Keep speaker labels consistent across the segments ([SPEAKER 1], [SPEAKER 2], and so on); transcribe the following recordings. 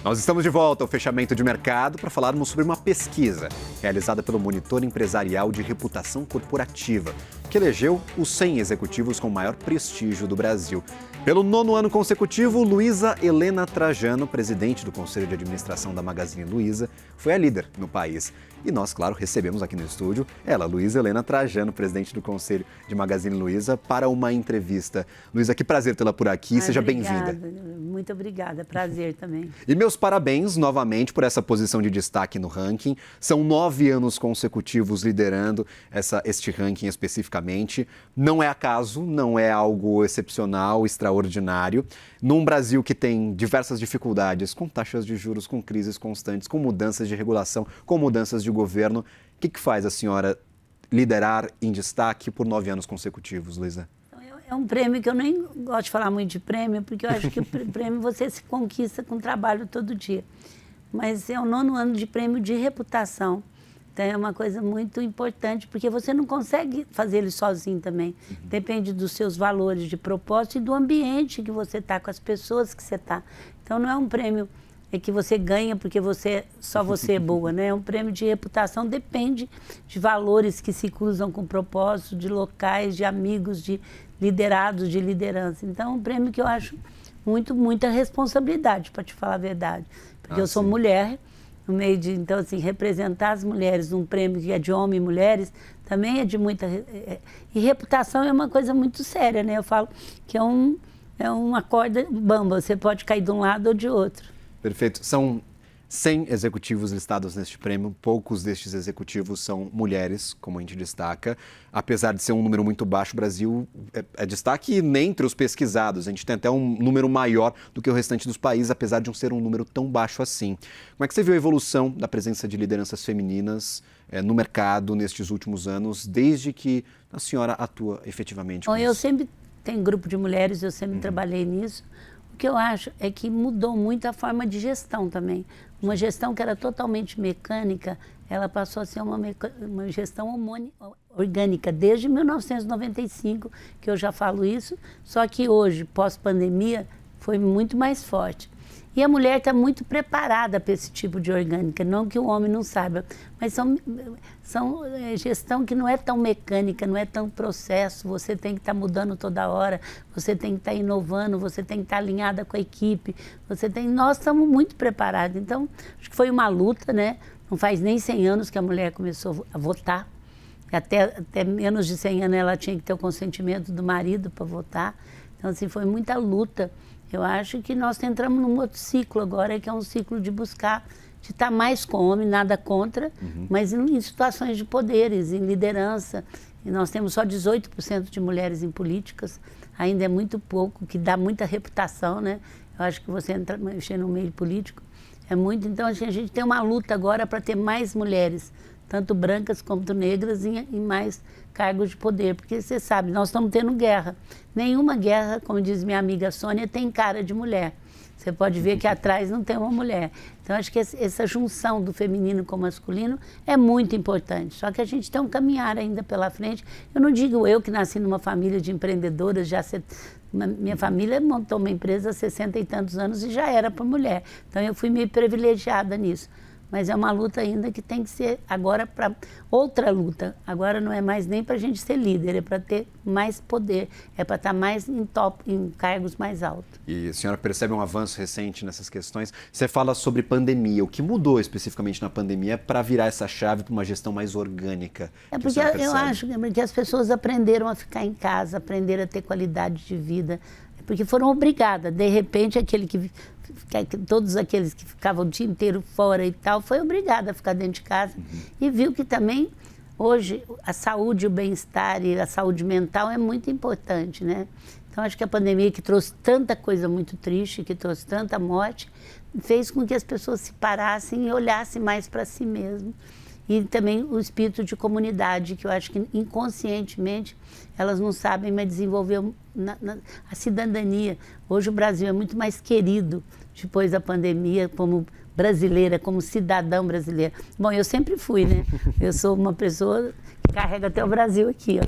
[SPEAKER 1] Nós estamos de volta ao fechamento de mercado para falarmos sobre uma pesquisa realizada pelo Monitor Empresarial de Reputação Corporativa, que elegeu os 100 executivos com maior prestígio do Brasil. Pelo 9º ano consecutivo, Luísa Helena Trajano, presidente do Conselho de Administração da Magazine Luiza, foi a líder no país. E nós, claro, recebemos aqui no estúdio ela, Luísa Helena Trajano, presidente do Conselho de Magazine Luiza, para uma entrevista. Luísa, que prazer tê-la por aqui. Seja bem-vinda.
[SPEAKER 2] Muito obrigada, prazer também.
[SPEAKER 1] E meus parabéns novamente por essa posição de destaque no ranking. São 9 anos consecutivos liderando este ranking especificamente. Não é acaso, não é algo excepcional, extraordinário. Num Brasil que tem diversas dificuldades, com taxas de juros, com crises constantes, com mudanças de regulação, com mudanças de governo, o que faz a senhora liderar em destaque por 9 anos consecutivos, Luísa?
[SPEAKER 2] É um prêmio que eu nem gosto de falar muito de prêmio, porque eu acho que o prêmio você se conquista com trabalho todo dia. Mas é o 9º ano de prêmio de reputação. Então é uma coisa muito importante, porque você não consegue fazer ele sozinho também. Depende dos seus valores de propósito e do ambiente que você está, com as pessoas que você está. Então não é um prêmio que você ganha porque só você é boa, né? É um prêmio de reputação, depende de valores que se cruzam com propósito, de locais, de amigos, de liderados, de liderança. Então é um prêmio que eu acho muita responsabilidade, para te falar a verdade. Porque eu sou mulher, no meio de, então assim, representar as mulheres num prêmio que é de homens e mulheres, também é de muita... E reputação é uma coisa muito séria, né? Eu falo que é uma corda bamba, você pode cair de um lado ou de outro.
[SPEAKER 1] Perfeito. São 100 executivos listados neste prêmio, poucos destes executivos são mulheres, como a gente destaca. Apesar de ser um número muito baixo, o Brasil é destaque nem entre os pesquisados. A gente tem até um número maior do que o restante dos países, apesar de não ser um número tão baixo assim. Como é que você viu a evolução da presença de lideranças femininas no mercado nestes últimos anos, desde que a senhora atua efetivamente com isso?
[SPEAKER 2] Eu sempre tenho grupo de mulheres, eu sempre trabalhei nisso. O que eu acho é que mudou muito a forma de gestão também. Uma gestão que era totalmente mecânica, ela passou a ser uma gestão orgânica desde 1995, que eu já falo isso, só que hoje, pós-pandemia, foi muito mais forte. E a mulher está muito preparada para esse tipo de orgânica, não que o homem não saiba, mas são gestão que não é tão mecânica, não é tão processo, você tem que estar mudando toda hora, você tem que estar inovando, você tem que estar alinhada com a equipe, nós estamos muito preparados. Então, acho que foi uma luta, né? Não faz nem 100 anos que a mulher começou a votar, até menos de 100 anos ela tinha que ter o consentimento do marido para votar, então assim, foi muita luta. Eu acho que nós entramos num outro ciclo agora, que é um ciclo de buscar, de estar mais com o homem, nada contra, mas em situações de poderes, em liderança. E nós temos só 18% de mulheres em políticas, ainda é muito pouco, que dá muita reputação, né? Eu acho que você mexer no meio político é muito. Então, a gente tem uma luta agora para ter mais mulheres, tanto brancas quanto negras, em mais cargos de poder, porque você sabe, nós estamos tendo guerra. Nenhuma guerra, como diz minha amiga Sônia, tem cara de mulher. Você pode ver que atrás não tem uma mulher. Então, acho que essa junção do feminino com o masculino é muito importante. Só que a gente tem um caminhar ainda pela frente. Eu não digo eu que nasci numa família de empreendedoras, minha família montou uma empresa há 60 e tantos anos e já era por mulher. Então, eu fui meio privilegiada nisso. Mas é uma luta ainda que tem que ser agora para outra luta. Agora não é mais nem para a gente ser líder, é para ter mais poder, é para estar mais em cargos mais altos.
[SPEAKER 1] E a senhora percebe um avanço recente nessas questões. Você fala sobre pandemia. O que mudou especificamente na pandemia para virar essa chave para uma gestão mais orgânica?
[SPEAKER 2] É porque eu acho que as pessoas aprenderam a ficar em casa, aprenderam a ter qualidade de vida, porque foram obrigadas. De repente, todos aqueles que ficavam o dia inteiro fora e tal, foi obrigado a ficar dentro de casa. E viu que também, hoje, a saúde, o bem-estar e a saúde mental é muito importante, né? Então, acho que a pandemia, que trouxe tanta coisa muito triste, que trouxe tanta morte, fez com que as pessoas se parassem e olhassem mais para si mesmo. E também o espírito de comunidade, que eu acho que inconscientemente elas não sabem mais desenvolver a cidadania. Hoje o Brasil é muito mais querido depois da pandemia, como brasileira, como cidadão brasileiro. Bom, eu sempre fui, né? Eu sou uma pessoa que carrega até o Brasil aqui, ó.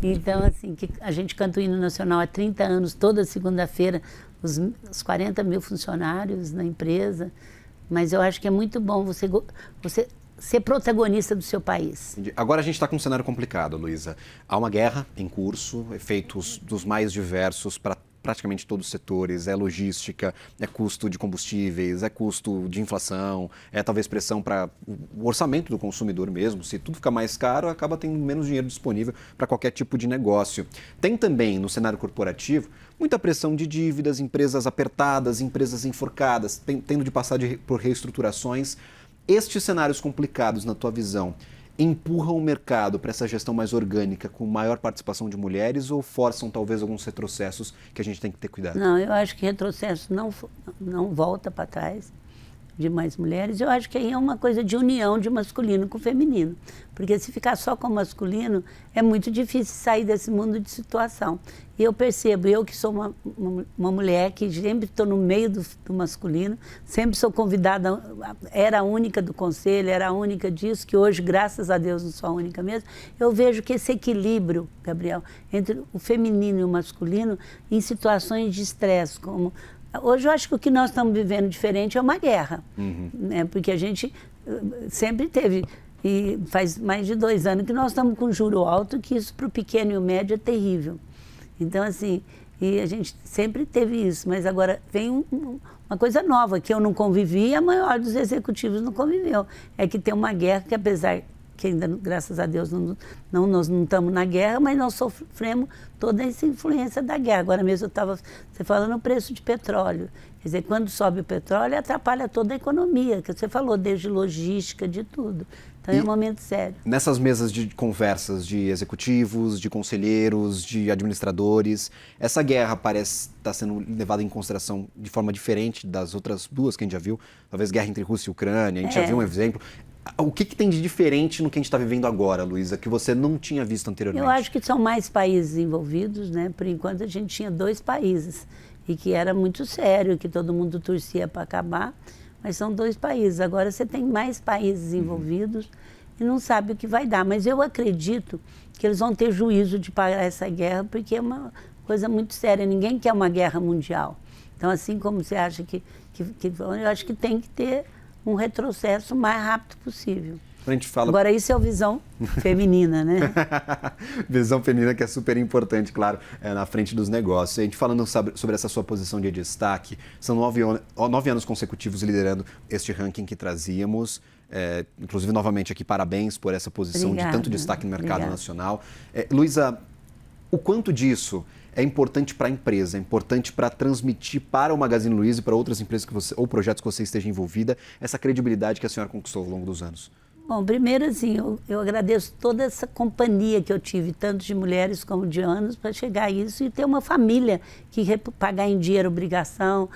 [SPEAKER 2] Então, assim, que a gente canta o hino nacional há 30 anos, toda segunda-feira, os 40 mil funcionários na empresa, mas eu acho que é muito bom você ser protagonista do seu país.
[SPEAKER 1] Agora a gente está com um cenário complicado, Luísa. Há uma guerra em curso, efeitos dos mais diversos para praticamente todos os setores, é logística, é custo de combustíveis, é custo de inflação, é talvez pressão para o orçamento do consumidor mesmo. Se tudo ficar mais caro, acaba tendo menos dinheiro disponível para qualquer tipo de negócio. Tem também, no cenário corporativo, muita pressão de dívidas, empresas apertadas, empresas enforcadas, tendo de passar por reestruturações. Estes cenários complicados, na tua visão, empurram o mercado para essa gestão mais orgânica, com maior participação de mulheres, ou forçam talvez alguns retrocessos que a gente tem que ter cuidado?
[SPEAKER 2] Não, eu acho que retrocesso não volta para trás de mais mulheres. Eu acho que aí é uma coisa de união de masculino com feminino. Porque se ficar só com masculino, é muito difícil sair desse mundo de situação. E eu percebo, eu que sou uma mulher que sempre estou no meio do masculino, sempre sou convidada, era a única do conselho, era a única disso, que hoje, graças a Deus, não sou a única mesmo. Eu vejo que esse equilíbrio, Gabriel, entre o feminino e o masculino, em situações de estresse, como... Hoje eu acho que o que nós estamos vivendo diferente é uma guerra, né? Porque a gente sempre teve, e faz mais de 2 anos que nós estamos com juro alto, que isso para o pequeno e o médio é terrível. Então, assim, e a gente sempre teve isso, mas agora vem uma coisa nova, que eu não convivi e a maior dos executivos não conviveu. É que tem uma guerra que, apesar que ainda, graças a Deus, nós não estamos na guerra, mas nós sofremos toda essa influência da guerra. Agora mesmo você falando no preço de petróleo. Quer dizer, quando sobe o petróleo, atrapalha toda a economia, que você falou, desde logística, de tudo. Então é um momento sério.
[SPEAKER 1] Nessas mesas de conversas de executivos, de conselheiros, de administradores, essa guerra parece estar sendo levada em consideração de forma diferente das outras duas que a gente já viu. Talvez guerra entre Rússia e Ucrânia, a gente já viu um exemplo. O que tem de diferente no que a gente está vivendo agora, Luísa, que você não tinha visto anteriormente?
[SPEAKER 2] Eu acho que são mais países envolvidos, né? Por enquanto a gente tinha 2 países e que era muito sério, que todo mundo torcia para acabar, mas são 2 países. Agora você tem mais países envolvidos e não sabe o que vai dar. Mas eu acredito que eles vão ter juízo de parar essa guerra, porque é uma coisa muito séria. Ninguém quer uma guerra mundial. Então, assim como você acha eu acho que tem que ter um retrocesso o mais rápido possível.
[SPEAKER 1] A gente fala...
[SPEAKER 2] Agora, isso é a visão feminina, né?
[SPEAKER 1] Visão feminina que é super importante, claro, na frente dos negócios. A gente falando sobre essa sua posição de destaque, são 9 anos consecutivos liderando este ranking que trazíamos. Inclusive, novamente aqui, parabéns por essa posição. Obrigada, de tanto destaque no mercado nacional. Luísa, o quanto disso é importante para a empresa, é importante para transmitir para o Magazine Luiza e para outras empresas ou projetos que você esteja envolvida, essa credibilidade que a senhora conquistou ao longo dos anos?
[SPEAKER 2] Bom, primeiro assim, eu agradeço toda essa companhia que eu tive, tanto de mulheres como de anos, para chegar a isso e ter uma família que pagar em dinheiro obrigação.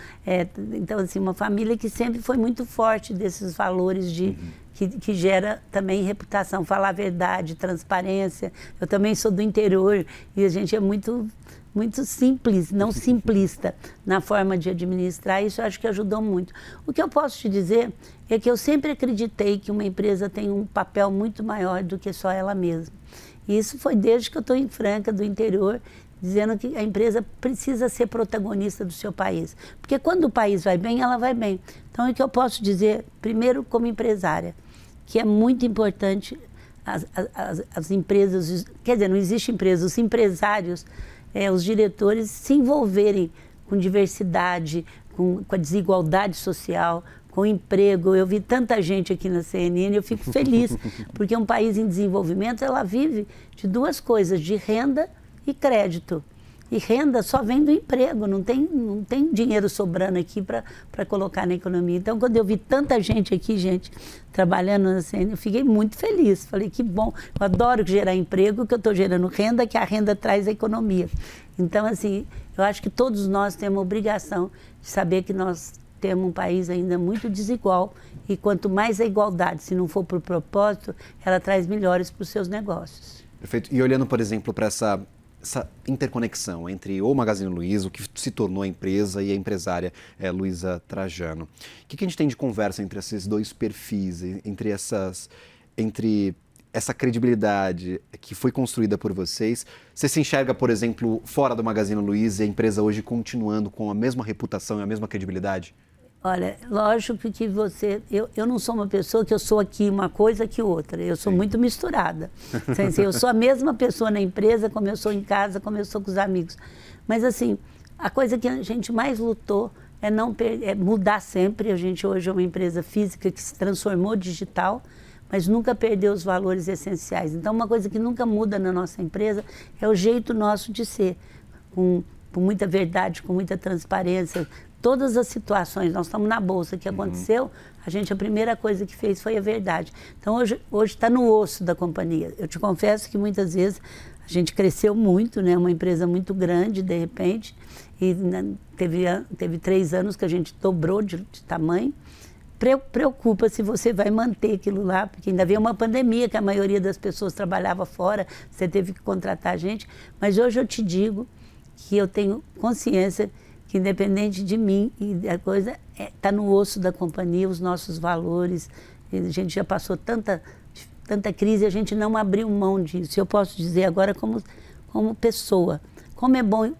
[SPEAKER 2] Então, assim, uma família que sempre foi muito forte desses valores que gera também reputação, falar a verdade, transparência. Eu também sou do interior e a gente é muito simples, não simplista na forma de administrar, isso eu acho que ajudou muito. O que eu posso te dizer é que eu sempre acreditei que uma empresa tem um papel muito maior do que só ela mesma. E isso foi desde que eu estou em Franca, do interior, dizendo que a empresa precisa ser protagonista do seu país. Porque quando o país vai bem, ela vai bem. Então, o que eu posso dizer, primeiro como empresária, que é muito importante as empresas, quer dizer, não existe empresa, os empresários, os diretores se envolverem com diversidade, com a desigualdade social, com emprego. Eu vi tanta gente aqui na CNN, eu fico feliz, porque um país em desenvolvimento, ela vive de 2 coisas, de renda e crédito. E renda só vem do emprego, não tem dinheiro sobrando aqui para colocar na economia. Então, quando eu vi tanta gente aqui, trabalhando na CNN, eu fiquei muito feliz. Falei, que bom, eu adoro gerar emprego, que eu estou gerando renda, que a renda traz a economia. Então, assim, eu acho que todos nós temos a obrigação de saber que nós temos um país ainda muito desigual e quanto mais a igualdade, se não for por propósito, ela traz melhores para os seus negócios.
[SPEAKER 1] Perfeito. E olhando, por exemplo, para essa interconexão entre o Magazine Luiza, o que se tornou a empresa, e a empresária Luísa Trajano. O que a gente tem de conversa entre esses 2 perfis, entre essa credibilidade que foi construída por vocês, você se enxerga, por exemplo, fora do Magazine Luiza e a empresa hoje continuando com a mesma reputação e a mesma credibilidade?
[SPEAKER 2] Olha, lógico que eu não sou uma pessoa que eu sou aqui uma coisa que outra, eu sou muito misturada. Eu sou a mesma pessoa na empresa, como eu sou em casa, como eu sou com os amigos. Mas assim, a coisa que a gente mais lutou é mudar sempre. A gente hoje é uma empresa física que se transformou digital, mas nunca perdeu os valores essenciais. Então, uma coisa que nunca muda na nossa empresa é o jeito nosso de ser, com muita verdade, com muita transparência. Todas as situações, nós estamos na bolsa, o que aconteceu, a primeira coisa que fez foi a verdade. Então, hoje está no osso da companhia. Eu te confesso que muitas vezes a gente cresceu muito, né? Uma empresa muito grande, de repente, e teve 3 anos que a gente dobrou de tamanho. Preocupa se você vai manter aquilo lá, porque ainda veio uma pandemia que a maioria das pessoas trabalhava fora, você teve que contratar gente. Mas hoje eu te digo que eu tenho consciência que independente de mim, e a coisa está no osso da companhia, os nossos valores. A gente já passou tanta crise, a gente não abriu mão disso. Eu posso dizer agora como pessoa. Como é bom,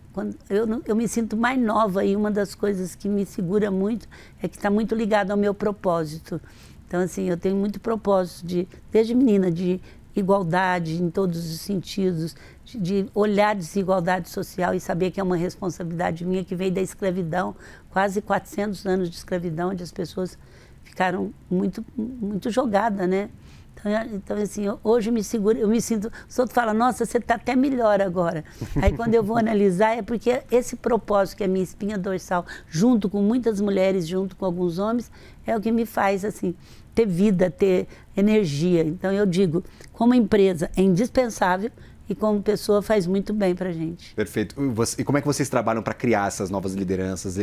[SPEAKER 2] eu me sinto mais nova e uma das coisas que me segura muito é que está muito ligado ao meu propósito. Então, assim, eu tenho muito propósito, desde menina, de igualdade em todos os sentidos, de olhar a desigualdade social e saber que é uma responsabilidade minha que veio da escravidão, quase 400 anos de escravidão, onde as pessoas ficaram muito, muito jogadas, né? Então, assim, hoje eu me sinto... Os outros falam, nossa, você está até melhor agora. Aí, quando eu vou analisar, é porque esse propósito, que é a minha espinha dorsal, junto com muitas mulheres, junto com alguns homens, é o que me faz, assim, ter vida, ter energia. Então, eu digo, como empresa, é indispensável, e como pessoa faz muito bem para a gente.
[SPEAKER 1] Perfeito. E como é que vocês trabalham para criar essas novas lideranças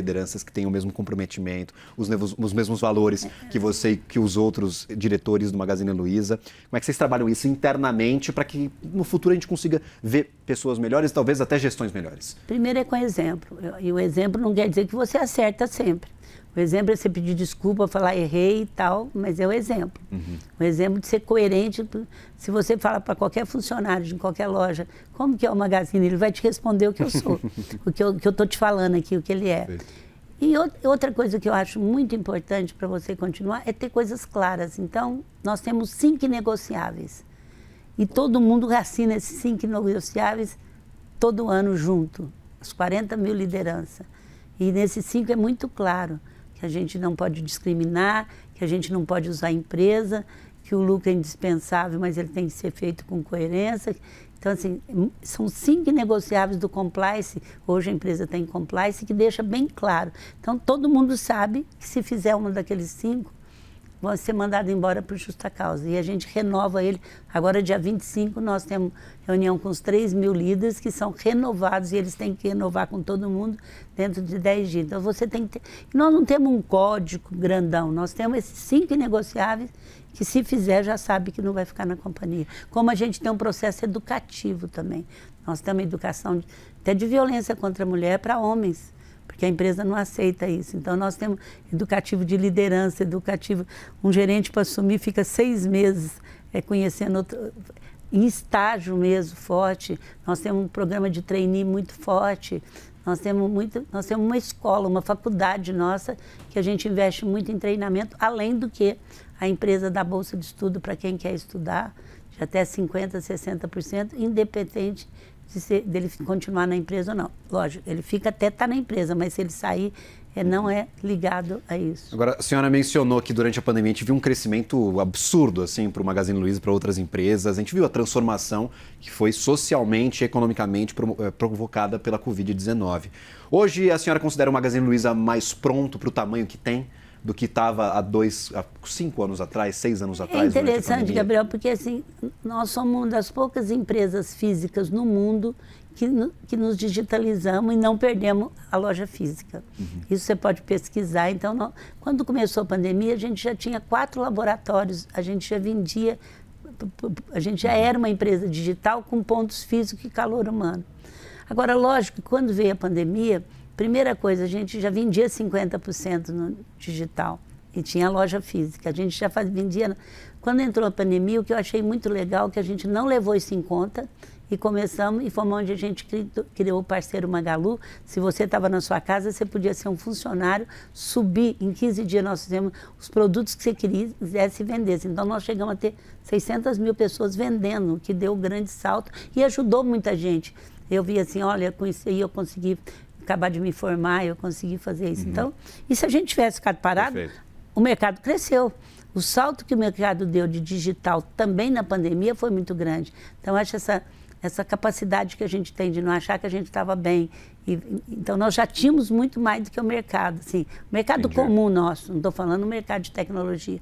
[SPEAKER 1] que tenham o mesmo comprometimento, os mesmos valores que você e que os outros diretores do Magazine Luiza? Como é que vocês trabalham isso internamente para que no futuro a gente consiga ver pessoas melhores, talvez até gestões melhores?
[SPEAKER 2] Primeiro é com exemplo. E o exemplo não quer dizer que você acerta sempre. O exemplo é você pedir desculpa, falar errei e tal, mas é o exemplo. O exemplo de ser coerente. Se você fala para qualquer funcionário de qualquer loja, como que é o Magazine, ele vai te responder o que eu sou, o que eu estou te falando aqui, o que ele é. E outra coisa que eu acho muito importante para você continuar é ter coisas claras. Então, nós temos 5 negociáveis. E todo mundo assina esses 5 negociáveis todo ano junto, as 40 mil lideranças. E nesses 5 é muito claro que a gente não pode discriminar, que a gente não pode usar a empresa, que o lucro é indispensável, mas ele tem que ser feito com coerência. Então, assim, são 5 negociáveis do compliance, hoje a empresa tem compliance, que deixa bem claro. Então, todo mundo sabe que se fizer um daqueles 5, vão ser mandados embora por justa causa. E a gente renova ele. Agora, dia 25, nós temos reunião com os 3 mil líderes que são renovados e eles têm que renovar com todo mundo dentro de 10 dias. Então, você tem que ter... Nós não temos um código grandão, nós temos esses 5 inegociáveis que, se fizer, já sabe que não vai ficar na companhia. Como a gente tem um processo educativo também. Nós temos educação até de violência contra a mulher para homens, porque a empresa não aceita isso. Então, nós temos educativo de liderança, educativo... Um gerente para assumir fica 6 meses conhecendo outro, em estágio mesmo, forte. Nós temos um programa de trainee muito forte. Nós temos uma escola, uma faculdade nossa, que a gente investe muito em treinamento, além do que a empresa dá bolsa de estudo para quem quer estudar, de até 50%, 60%, independente dele continuar na empresa ou não. Lógico, ele fica até estar na empresa, mas se ele sair, não é ligado a isso.
[SPEAKER 1] Agora, a senhora mencionou que durante a pandemia a gente viu um crescimento absurdo assim, para o Magazine Luiza e para outras empresas. A gente viu a transformação que foi socialmente e economicamente provocada pela Covid-19. Hoje, a senhora considera o Magazine Luiza mais pronto para o tamanho que tem do que estava há 5 anos atrás, 6 anos atrás?
[SPEAKER 2] É interessante, Gabriel, porque assim, nós somos uma das poucas empresas físicas no mundo que nos digitalizamos e não perdemos a loja física. Isso você pode pesquisar. Então, quando começou a pandemia, a gente já tinha 4 laboratórios, a gente já vendia, a gente já era uma empresa digital com pontos físicos e calor humano. Agora, lógico que quando veio a pandemia, primeira coisa, a gente já vendia 50% no digital. E tinha loja física. A gente já vendia. Quando entrou a pandemia, o que eu achei muito legal é que a gente não levou isso em conta e começamos, e fomos onde a gente criou o Parceiro Magalu. Se você estava na sua casa, você podia ser um funcionário, subir. Em 15 dias nós fizemos os produtos que você quisesse e vendesse. Então nós chegamos a ter 600 mil pessoas vendendo, o que deu um grande salto e ajudou muita gente. Eu vi assim, olha, com isso aí eu consegui acabar de me formar, eu consegui fazer isso. Então, e se a gente tivesse ficado parado, o mercado cresceu. O salto que o mercado deu de digital também na pandemia foi muito grande. Então, acho essa capacidade que a gente tem de não achar que a gente estava bem. Então, nós já tínhamos muito mais do que o mercado. Assim, o mercado comum nosso, não estou falando o mercado de tecnologia.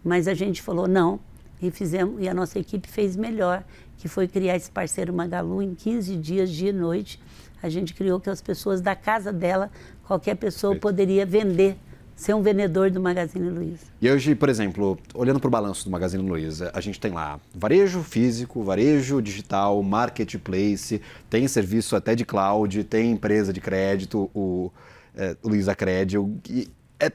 [SPEAKER 2] Mas a gente falou não, e fizemos, e a nossa equipe fez melhor, que foi criar esse Parceiro Magalu em 15 dias, dia e noite. A gente criou que as pessoas da casa dela, qualquer pessoa poderia vender, ser um vendedor do Magazine Luiza.
[SPEAKER 1] E hoje, por exemplo, olhando para o balanço do Magazine Luiza, a gente tem lá varejo físico, varejo digital, marketplace, tem serviço até de cloud, tem empresa de crédito, o Luiza Cred.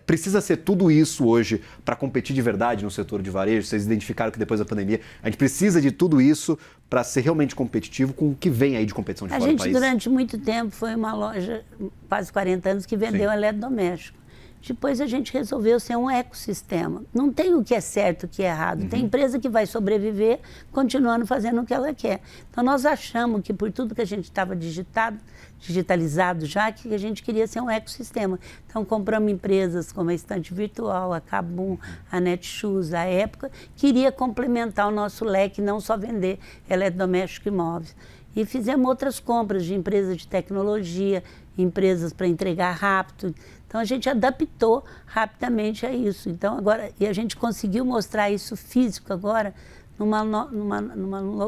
[SPEAKER 1] Precisa ser tudo isso hoje para competir de verdade no setor de varejo? Vocês identificaram que depois da pandemia a gente precisa de tudo isso para ser realmente competitivo com o que vem aí de competição de fora do país?
[SPEAKER 2] A gente, durante muito tempo, foi uma loja, quase 40 anos, que vendeu eletrodoméstico. Depois a gente resolveu ser um ecossistema. Não tem o que é certo e o que é errado. Tem empresa que vai sobreviver continuando fazendo o que ela quer. Então nós achamos que por tudo que a gente estava digitalizado já, que a gente queria ser um ecossistema. Então compramos empresas como a Estante Virtual, a Kabum, a Netshoes, a Época, queria complementar o nosso leque, não só vender eletrodoméstico e móveis. E fizemos outras compras de empresas de tecnologia, empresas para entregar rápido. Então a gente adaptou rapidamente a isso. Então agora, e a gente conseguiu mostrar isso físico agora num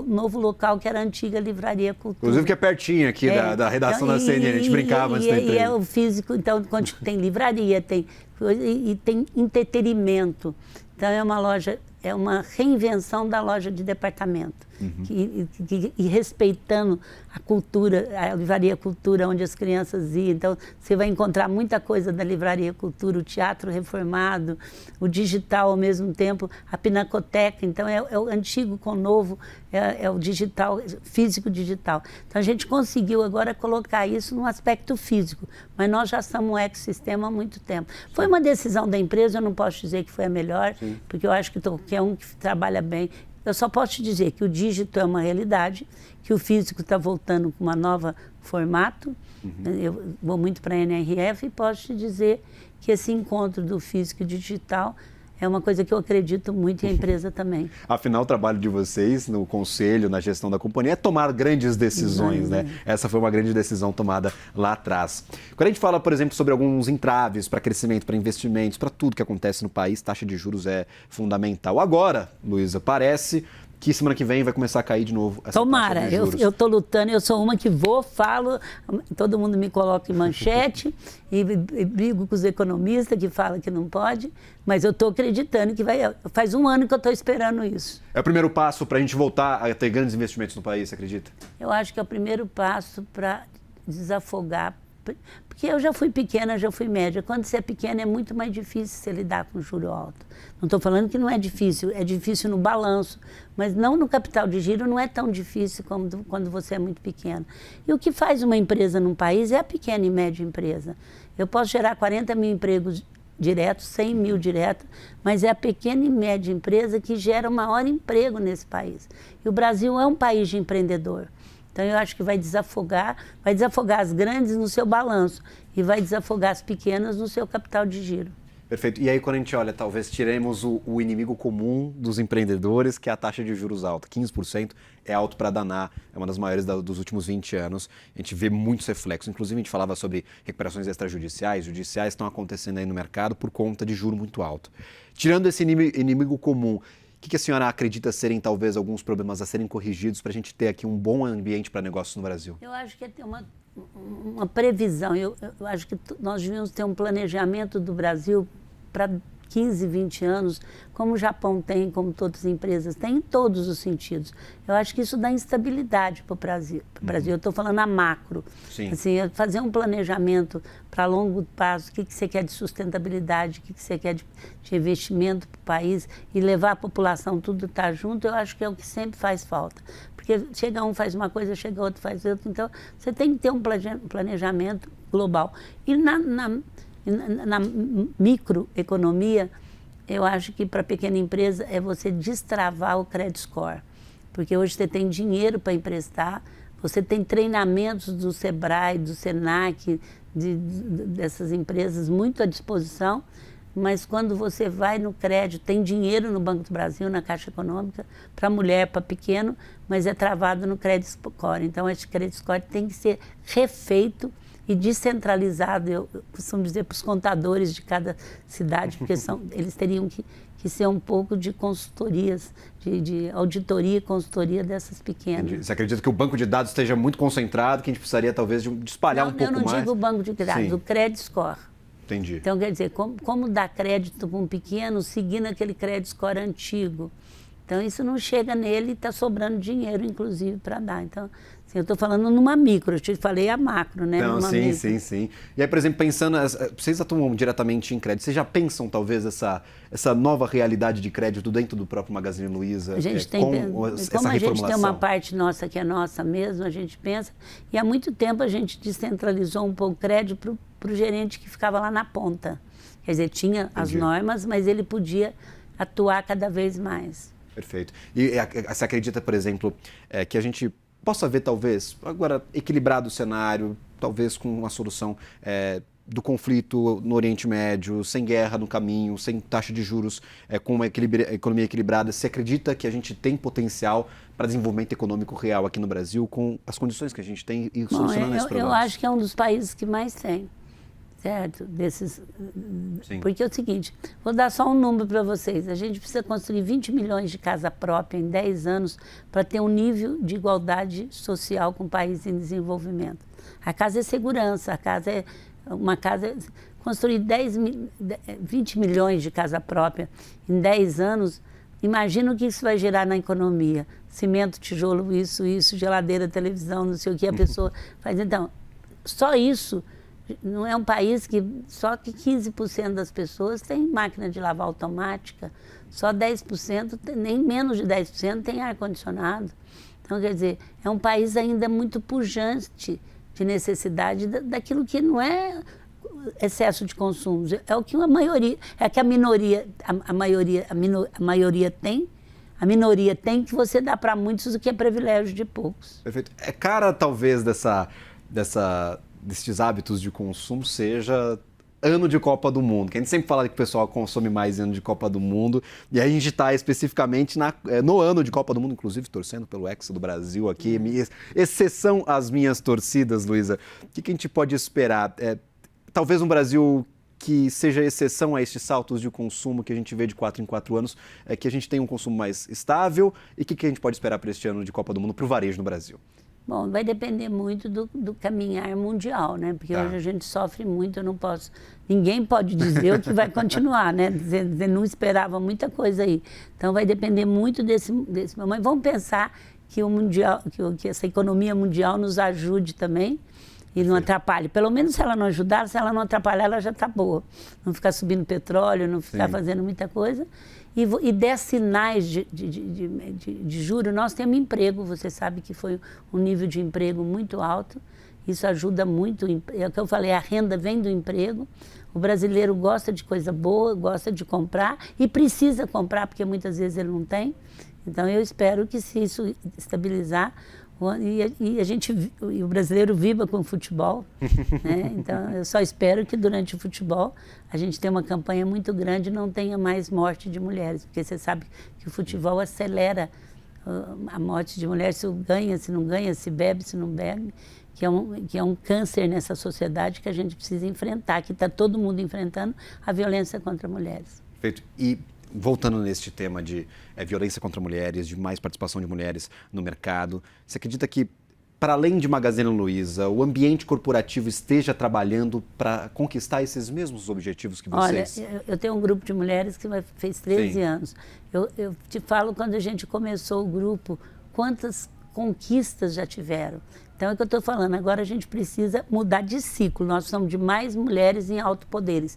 [SPEAKER 2] novo local que era a antiga Livraria Cultura.
[SPEAKER 1] Inclusive que é pertinho aqui da redação da CNN, a gente brincava antes da entrevista.
[SPEAKER 2] E é o físico, então tem livraria, tem entretenimento. Então é uma loja, é uma reinvenção da loja de departamento. E respeitando a cultura, a Livraria Cultura, onde as crianças iam. Então, você vai encontrar muita coisa da Livraria Cultura, o teatro reformado, o digital ao mesmo tempo, a Pinacoteca. Então, é o antigo com o novo, é o digital, físico-digital. Então, a gente conseguiu agora colocar isso num aspecto físico, mas nós já somos um ecossistema há muito tempo. Foi uma decisão da empresa, eu não posso dizer que foi a melhor, porque eu acho que qualquer um que trabalha bem. Eu só posso te dizer que o dígito é uma realidade, que o físico está voltando com uma nova formato. Eu vou muito para a NRF e posso te dizer que esse encontro do físico e digital é uma coisa que eu acredito muito e a empresa também.
[SPEAKER 1] Afinal, o trabalho de vocês no conselho, na gestão da companhia, é tomar grandes decisões, né? Essa foi uma grande decisão tomada lá atrás. Quando a gente fala, por exemplo, sobre alguns entraves para crescimento, para investimentos, para tudo que acontece no país, taxa de juros é fundamental. Agora, Luiza, parece que semana que vem vai começar a cair de novo essa
[SPEAKER 2] Tomara,
[SPEAKER 1] taxa de juros.
[SPEAKER 2] eu estou lutando, eu sou uma que falo, todo mundo me coloca em manchete e brigo com os economistas que falam que não pode, mas eu estou acreditando que vai. Faz um ano que eu estou esperando isso.
[SPEAKER 1] É o primeiro passo para a gente voltar a ter grandes investimentos no país, você acredita?
[SPEAKER 2] Eu acho que é o primeiro passo para desafogar. Porque eu já fui pequena, já fui média. Quando você é pequena é muito mais difícil você lidar com juro alto. Não estou falando que não é difícil no balanço, mas não no capital de giro não é tão difícil como quando você é muito pequeno. E o que faz uma empresa num país é a pequena e média empresa. Eu posso gerar 40 mil empregos diretos, 100 mil diretos, mas é a pequena e média empresa que gera o maior emprego nesse país. E o Brasil é um país de empreendedor. Então, eu acho que vai desafogar as grandes no seu balanço e vai desafogar as pequenas no seu capital de giro.
[SPEAKER 1] Perfeito. E aí, quando a gente olha, talvez tiremos o inimigo comum dos empreendedores, que é a taxa de juros alta. 15% é alto para danar, é uma das maiores dos últimos 20 anos. A gente vê muitos reflexos. Inclusive, a gente falava sobre recuperações extrajudiciais. Judiciais estão acontecendo aí no mercado por conta de juro muito alto. Tirando esse inimigo comum, o que a senhora acredita serem, talvez, alguns problemas a serem corrigidos para a gente ter aqui um bom ambiente para negócios no Brasil?
[SPEAKER 2] Eu acho que é ter uma previsão. Eu acho que nós devíamos ter um planejamento do Brasil para 15, 20 anos, como o Japão tem, como todas as empresas têm, em todos os sentidos. Eu acho que isso dá instabilidade para o Brasil. Eu estou falando a macro.
[SPEAKER 1] Sim.
[SPEAKER 2] Assim, fazer um planejamento para longo prazo, o que você quer de sustentabilidade, o que você quer de investimento para o país e levar a população tudo estar junto, eu acho que é o que sempre faz falta. Porque chega um faz uma coisa, chega outro faz outra. Então, você tem que ter um planejamento global. E na microeconomia, eu acho que para a pequena empresa é você destravar o credit score. Porque hoje você tem dinheiro para emprestar, você tem treinamentos do Sebrae, do Senac, dessas empresas muito à disposição, mas quando você vai no crédito, tem dinheiro no Banco do Brasil, na Caixa Econômica, para mulher, para pequeno, mas é travado no credit score. Então, esse credit score tem que ser refeito e descentralizado, eu costumo dizer, para os contadores de cada cidade, porque eles teriam que ser um pouco de consultorias, de auditoria e consultoria dessas pequenas.
[SPEAKER 1] Entendi. Você acredita que o banco de dados esteja muito concentrado, que a gente precisaria talvez de espalhar um pouco mais?
[SPEAKER 2] Eu não digo o banco de dados, o credit score.
[SPEAKER 1] Entendi.
[SPEAKER 2] Então, quer dizer, como dar crédito para um pequeno seguindo aquele credit score antigo? Então, isso não chega nele e está sobrando dinheiro, inclusive, para dar. Então, assim, eu estou falando numa micro, eu te falei a macro, né?
[SPEAKER 1] Não,
[SPEAKER 2] sim.
[SPEAKER 1] E aí, por exemplo, pensando, vocês atuam diretamente em crédito, vocês já pensam, talvez, essa nova realidade de crédito dentro do próprio Magazine Luiza?
[SPEAKER 2] A gente tem, como a gente tem uma parte nossa que é nossa mesmo, a gente pensa, e há muito tempo a gente descentralizou um pouco o crédito para o gerente que ficava lá na ponta. Quer dizer, tinha as normas, mas ele podia atuar cada vez mais.
[SPEAKER 1] Perfeito. E você acredita, por exemplo, que a gente possa ver, talvez, agora equilibrado o cenário, talvez com uma solução do conflito no Oriente Médio, sem guerra no caminho, sem taxa de juros, com uma economia equilibrada, você acredita que a gente tem potencial para desenvolvimento econômico real aqui no Brasil, com as condições que a gente tem e solucionando esses problemas?
[SPEAKER 2] Eu acho que é um dos países que mais tem. Certo?
[SPEAKER 1] Sim.
[SPEAKER 2] Porque é o seguinte, vou dar só um número para vocês. A gente precisa construir 20 milhões de casa própria em 10 anos para ter um nível de igualdade social com o país em desenvolvimento. A casa é segurança, a casa é uma casa... Construir 20 milhões de casa própria em 10 anos, imagina o que isso vai gerar na economia. Cimento, tijolo, isso, geladeira, televisão, não sei o que a pessoa faz. Então, só isso... Não é um país que só que 15% das pessoas tem máquina de lavar automática, só 10%, nem menos de 10% tem ar-condicionado. Então, quer dizer, é um país ainda muito pujante de necessidade daquilo que não é excesso de consumo, é o que a maioria, é que a maioria tem. A minoria tem, que você dá para muitos o que é privilégio de poucos.
[SPEAKER 1] Perfeito. É cara, talvez, desses hábitos de consumo seja ano de Copa do Mundo, que a gente sempre fala que o pessoal consome mais em ano de Copa do Mundo, e aí a gente está especificamente no ano de Copa do Mundo, inclusive torcendo pelo Hexa do Brasil aqui, exceção às minhas torcidas, Luísa. O que a gente pode esperar? Talvez um Brasil que seja exceção a estes saltos de consumo que a gente vê de 4 em 4 anos, que a gente tenha um consumo mais estável, e o que a gente pode esperar para este ano de Copa do Mundo para o varejo no Brasil?
[SPEAKER 2] Bom, vai depender muito do caminhar mundial, né? Porque hoje a gente sofre muito, eu não posso... Ninguém pode dizer o que vai continuar, né? Você não esperava muita coisa aí. Então, vai depender muito desse momento. Vamos pensar que o mundial, que essa economia mundial nos ajude também e não atrapalhe. Pelo menos se ela não ajudar, se ela não atrapalhar, ela já está boa. Não ficar subindo petróleo, não ficar fazendo muita coisa. E der sinais de juro, nós temos emprego, você sabe que foi um nível de emprego muito alto, isso ajuda muito, é o que eu falei, a renda vem do emprego, o brasileiro gosta de coisa boa, gosta de comprar e precisa comprar, porque muitas vezes ele não tem, então eu espero que se isso estabilizar, e o brasileiro viva com o futebol, né? Então eu só espero que durante o futebol a gente tenha uma campanha muito grande e não tenha mais morte de mulheres, porque você sabe que o futebol acelera a morte de mulheres, se ganha, se não ganha, se bebe, se não bebe, que é um câncer nessa sociedade que a gente precisa enfrentar, que está todo mundo enfrentando a violência contra mulheres.
[SPEAKER 1] Perfeito. E voltando neste tema de violência contra mulheres, de mais participação de mulheres no mercado, você acredita que para além de Magazine Luiza, o ambiente corporativo esteja trabalhando para conquistar esses mesmos objetivos que vocês?
[SPEAKER 2] Olha, eu tenho um grupo de mulheres que fez 13
[SPEAKER 1] Sim.
[SPEAKER 2] anos. Eu te falo, quando a gente começou o grupo, quantas conquistas já tiveram. Então, é o que eu estou falando, agora a gente precisa mudar de ciclo. Nós precisamos de mais mulheres em altos poderes,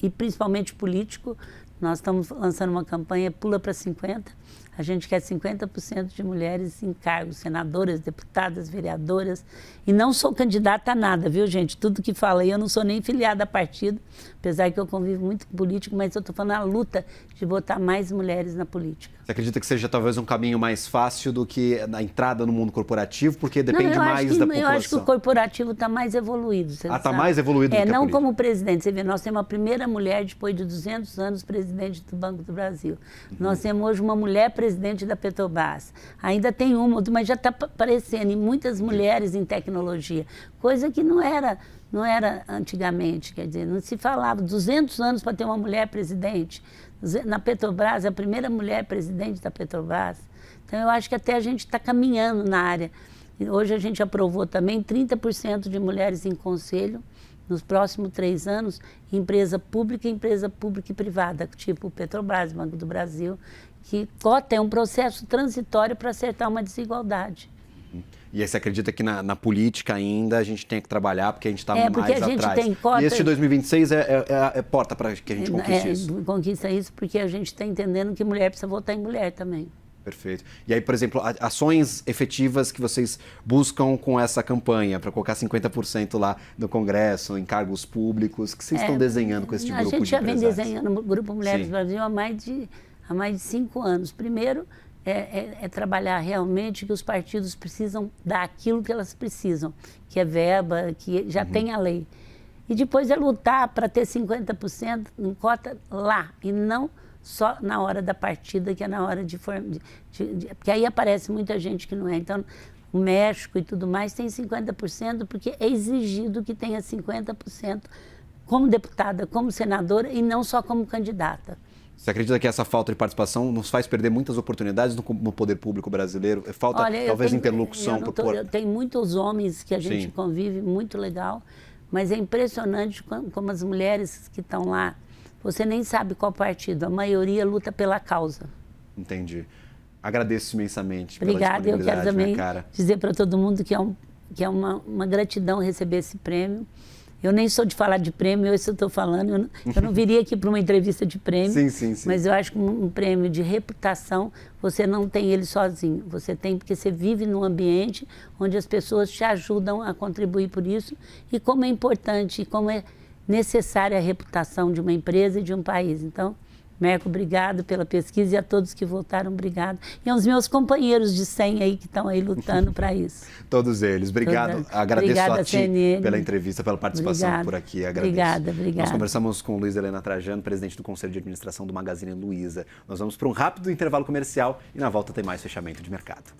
[SPEAKER 2] e principalmente político. Nós estamos lançando uma campanha Pula para 50. A gente quer 50% de mulheres em cargos, senadoras, deputadas, vereadoras. E não sou candidata a nada, viu, gente? Tudo que fala aí, eu não sou nem filiada a partido, apesar que eu convivo muito com político, mas eu estou falando a luta de botar mais mulheres na política.
[SPEAKER 1] Você acredita que seja talvez um caminho mais fácil do que a entrada no mundo corporativo, porque depende mais da população?
[SPEAKER 2] Eu acho que o corporativo está mais evoluído.
[SPEAKER 1] Está mais evoluído do que a
[SPEAKER 2] não
[SPEAKER 1] política.
[SPEAKER 2] como presidente. Você vê, nós temos a primeira mulher, depois de 200 anos, presidente do Banco do Brasil. Nós temos hoje uma mulher presidente da Petrobras. Ainda tem uma, mas já está aparecendo, e muitas mulheres em tecnologia, coisa que não era antigamente, quer dizer, não se falava 200 anos para ter uma mulher presidente. Na Petrobras, a primeira mulher presidente da Petrobras. Então, eu acho que até a gente está caminhando na área. Hoje a gente aprovou também 30% de mulheres em conselho nos próximos 3 anos, empresa pública e privada, tipo Petrobras, Banco do Brasil, que cota é um processo transitório para acertar uma desigualdade.
[SPEAKER 1] E aí você acredita que na política ainda a gente tem que trabalhar porque a gente está mais
[SPEAKER 2] porque a
[SPEAKER 1] atrás?
[SPEAKER 2] gente tem cota...
[SPEAKER 1] E esse de 2026 é porta para que a gente conquiste isso?
[SPEAKER 2] Conquista isso porque a gente está entendendo que mulher precisa votar em mulher também.
[SPEAKER 1] Perfeito. E aí, por exemplo, ações efetivas que vocês buscam com essa campanha para colocar 50% lá no Congresso, em cargos públicos, que vocês estão desenhando com esse grupo de
[SPEAKER 2] empresários? A gente já vem desenhando o Grupo Mulheres
[SPEAKER 1] Sim.
[SPEAKER 2] Brasil há mais de 5 anos. Primeiro, é trabalhar realmente que os partidos precisam dar aquilo que elas precisam, que é verba, que já tem a lei. E depois é lutar para ter 50% em cota lá, e não só na hora da partida, que é na hora porque aí aparece muita gente que não é. Então, o México e tudo mais tem 50%, porque é exigido que tenha 50% como deputada, como senadora, e não só como candidata.
[SPEAKER 1] Você acredita que essa falta de participação nos faz perder muitas oportunidades no poder público brasileiro? Falta, talvez, interlocução.
[SPEAKER 2] Tem muitos homens que a gente convive, muito legal, mas é impressionante como as mulheres que estão lá, você nem sabe qual partido, a maioria luta pela causa.
[SPEAKER 1] Entendi. Agradeço imensamente.
[SPEAKER 2] Obrigada, eu quero também dizer para todo mundo que é uma gratidão receber esse prêmio. Eu nem sou de falar de prêmio, eu estou falando, eu não viria aqui para uma entrevista de prêmio,
[SPEAKER 1] sim.
[SPEAKER 2] Mas eu acho que um prêmio de reputação, você não tem ele sozinho, você tem porque você vive num ambiente onde as pessoas te ajudam a contribuir por isso, e como é importante, e como é necessária a reputação de uma empresa e de um país. Então, Merco, obrigado pela pesquisa, e a todos que votaram, obrigado. E aos meus companheiros de 100 aí que estão aí lutando para isso.
[SPEAKER 1] Todos eles. Obrigado. Agradeço
[SPEAKER 2] Obrigada,
[SPEAKER 1] a ti
[SPEAKER 2] CNN.
[SPEAKER 1] pela entrevista, pela participação por aqui. Agradeço.
[SPEAKER 2] Obrigada.
[SPEAKER 1] Nós conversamos com Luiza Helena Trajano, presidente do Conselho de Administração do Magazine Luiza. Nós vamos para um rápido intervalo comercial e na volta tem mais fechamento de mercado.